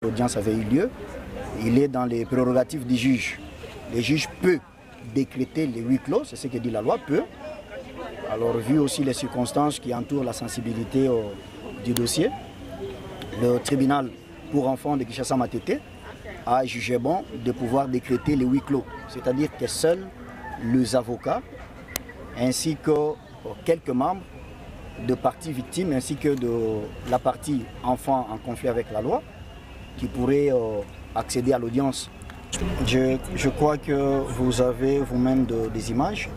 L'audience avait eu lieu, il est dans les prérogatives du juge. Le juge peut décréter les huis clos, c'est ce que dit la loi, peut. Alors vu aussi les circonstances qui entourent la sensibilité du dossier, le tribunal pour enfants de Kinshasa Matete a jugé bon de pouvoir décréter les huis clos. C'est-à-dire que seuls les avocats ainsi que quelques membres de parties victimes ainsi que de la partie enfant en conflit avec la loi qui pourraient accéder à l'audience. Je crois que vous avez vous-même des images,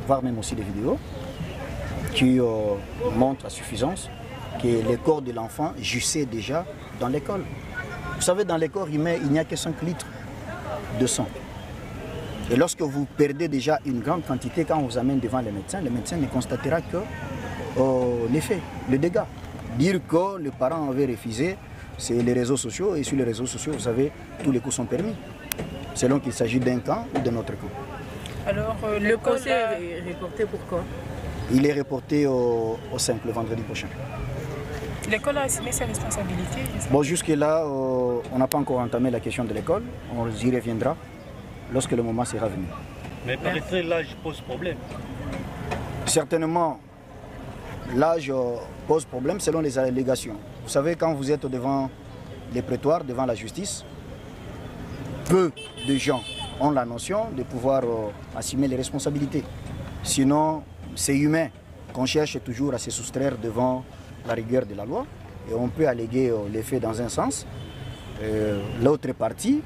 voire même aussi des vidéos, qui montrent à suffisance que le corps de l'enfant jouissait déjà dans l'école. Vous savez, dans les corps humains, il n'y a que 5 litres de sang. Et lorsque vous perdez déjà une grande quantité, quand on vous amène devant le médecin ne constatera que l'effet, le dégât. Dire que le parent avait refusé, c'est les réseaux sociaux, et sur les réseaux sociaux, vous savez, tous les coups sont permis, selon qu'il s'agit d'un camp ou d'un autre camp. Alors, le procès est reporté pour quand? Il est reporté au 5, le vendredi prochain. L'école a assumé ses responsabilités? Bon, jusque-là, on n'a pas encore entamé la question de l'école, on y reviendra lorsque le moment sera venu. Mais paraîtrait l'âge pose problème? Certainement, l'âge pose problème selon les allégations. Vous savez, quand vous êtes devant les prétoires, devant la justice, peu de gens ont la notion de pouvoir assumer les responsabilités. Sinon, c'est humain qu'on cherche toujours à se soustraire devant la rigueur de la loi et on peut alléguer les faits dans un sens. L'autre partie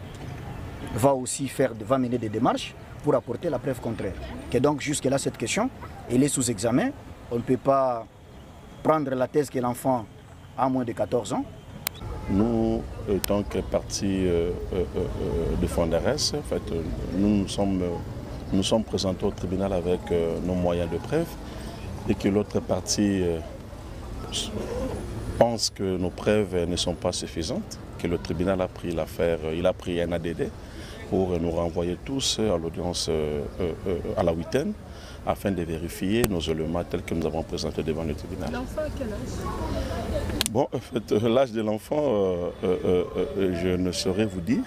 va aussi mener des démarches pour apporter la preuve contraire. Et donc jusque-là, cette question, elle est sous examen. On ne peut pas prendre la thèse que l'enfant a moins de 14 ans. Nous, tant que partie de Fondares, en fait, nous sommes présentés au tribunal avec nos moyens de preuve et que l'autre partie pense que nos preuves ne sont pas suffisantes, que le tribunal a pris l'affaire, il a pris un ADD pour nous renvoyer tous à l'audience à la 8e afin de vérifier nos éléments tels que nous avons présentés devant le tribunal. L'enfant a quel âge? Bon, en fait, l'âge de l'enfant, je ne saurais vous dire,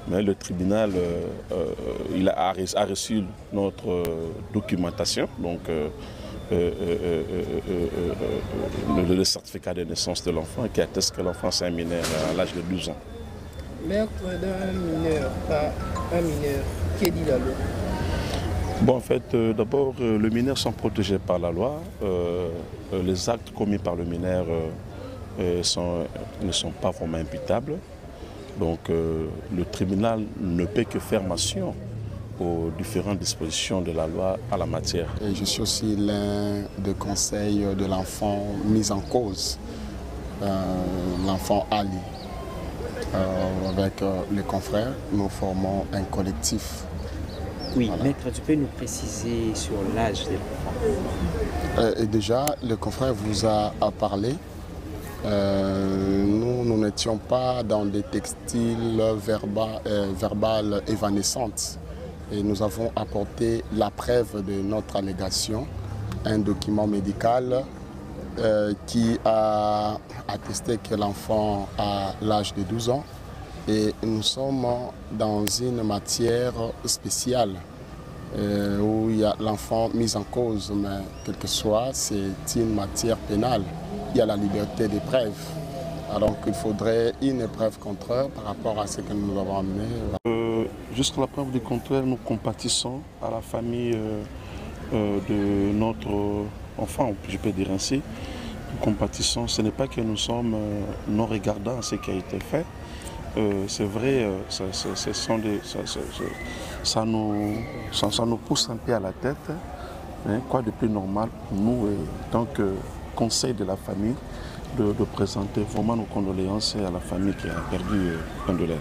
mais le tribunal il a reçu notre documentation, donc le certificat de naissance de l'enfant qui atteste que l'enfant c'est un mineur à l'âge de 12 ans. Meurtre d'un mineur, pas un mineur, qui dit la loi? Bon, en fait, d'abord, les mineurs sont protégés par la loi. Les actes commis par le mineur ne sont pas vraiment imputables. Donc, le tribunal ne peut que faire mention aux différentes dispositions de la loi à la matière. Et je suis aussi l'un des conseils de l'enfant mis en cause, l'enfant Ali. Avec les confrères, nous formons un collectif. Oui, voilà. Maître, tu peux nous préciser sur l'âge de l'enfant? Et déjà, le confrère vous a parlé. Nous n'étions pas dans des textiles verbales évanescentes. Et nous avons apporté la preuve de notre allégation, un document médical qui a attesté que l'enfant a l'âge de 12 ans. Et nous sommes dans une matière spéciale où il y a l'enfant mis en cause, mais quel que soit, c'est une matière pénale. Il y a la liberté des preuves. Alors il faudrait une preuve contraire par rapport à ce que nous avons amené. Jusqu'à la preuve du contraire, nous compatissons à la famille de notre enfant, je peux dire ainsi. Nous compatissons. Ce n'est pas que nous sommes non regardants à ce qui a été fait. C'est vrai, ça nous pousse un peu à la tête. Hein, quoi de plus normal pour nous, en tant que conseil de la famille, de présenter vraiment nos condoléances à la famille qui a perdu un de leurs.